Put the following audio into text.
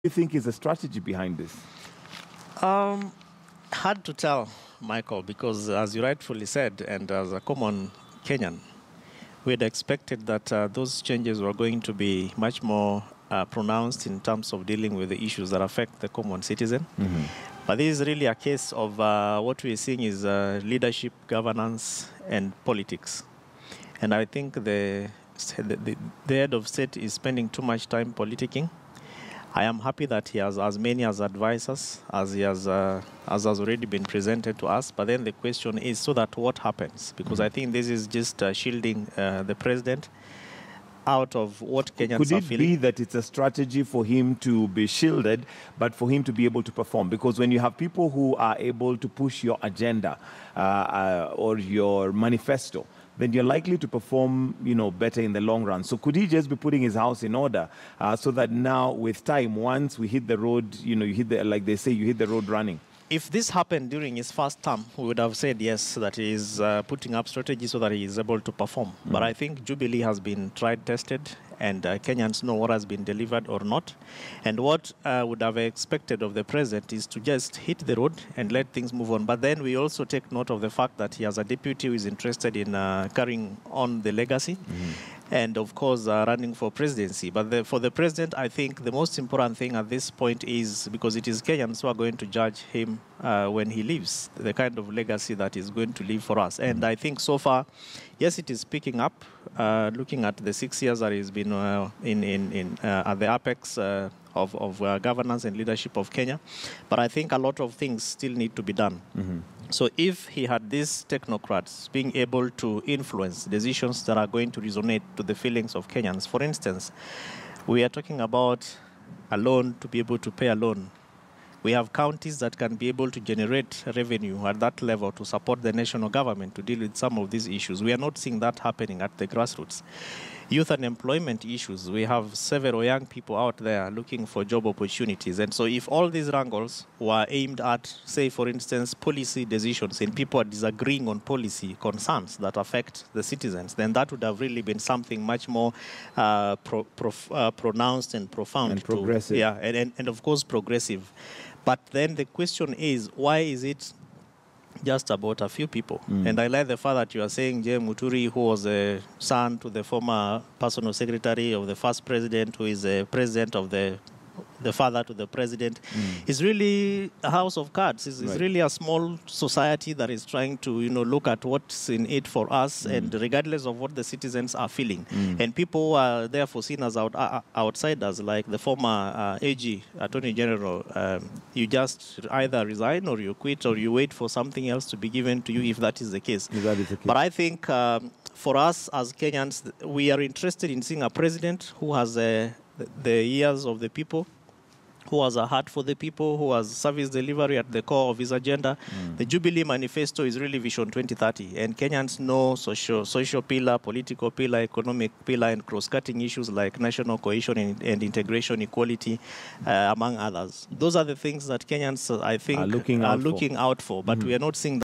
you think is the strategy behind this? Hard to tell, Michael, because as you rightfully said, and as a common Kenyan, we had expected that those changes were going to be much more pronounced in terms of dealing with the issues that affect the common citizen. Mm-hmm. But this is really a case of what we're seeing is leadership, governance, and politics. And I think the head of state is spending too much time politicking. I am happy that he has as many as advisors as he has already been presented to us. But then the question is, so that what happens? Because I think this is just shielding the president out of what Kenyans are feeling. Could it be that it's a strategy for him to be shielded, but for him to be able to perform? Because when you have people who are able to push your agenda or your manifesto, then you're likely to perform, better in the long run. So could he just be putting his house in order so that now, with time, once we hit the road, like they say, you hit the road running? If this happened during his first term, we would have said yes, that he is putting up strategies so that he is able to perform. Mm-hmm. But I think Jubilee has been tried, tested, and Kenyans know what has been delivered or not. And what would have expected of the president is to just hit the road and let things move on. But then we also take note of the fact that he has a deputy who is interested in carrying on the legacy. Mm-hmm. And, of course, running for presidency. But for the president, I think the most important thing at this point is, because it is Kenyans who are going to judge him when he leaves, the kind of legacy that he's going to leave for us. And I think so far, yes, it is picking up, looking at the 6 years that he's been at the apex of governance and leadership of Kenya. But I think a lot of things still need to be done. Mm-hmm. So if he had these technocrats being able to influence decisions that are going to resonate to the feelings of Kenyans, for instance, we are talking about a loan, to be able to pay a loan. We have counties that can be able to generate revenue at that level to support the national government to deal with some of these issues. We are not seeing that happening at the grassroots. Youth unemployment issues, we have several young people out there looking for job opportunities. And so if all these wrangles were aimed at, say, for instance, policy decisions, and people are disagreeing on policy concerns that affect the citizens, then that would have really been something much more pronounced and profound. And progressive. And of course, progressive. But then the question is, why is it just about a few people? And I like the fact that you are saying J. Muturi, who was a son to the former personal secretary of the first president, who is a president of the father to the president, is really a house of cards. It's really a small society that is trying to, look at what's in it for us, and regardless of what the citizens are feeling. And people who are therefore seen as outsiders, like the former AG, Attorney General, you just either resign or you quit or you wait for something else to be given to you, if that is the case. If that is the case. But I think for us as Kenyans, we are interested in seeing a president who has the ears of the people, who has a heart for the people, who has service delivery at the core of his agenda. The Jubilee Manifesto is really Vision 2030, and Kenyans know social pillar, political pillar, economic pillar, and cross-cutting issues like national cohesion and integration, equality, among others. Those are the things that Kenyans, I think, are looking out for, but we are not seeing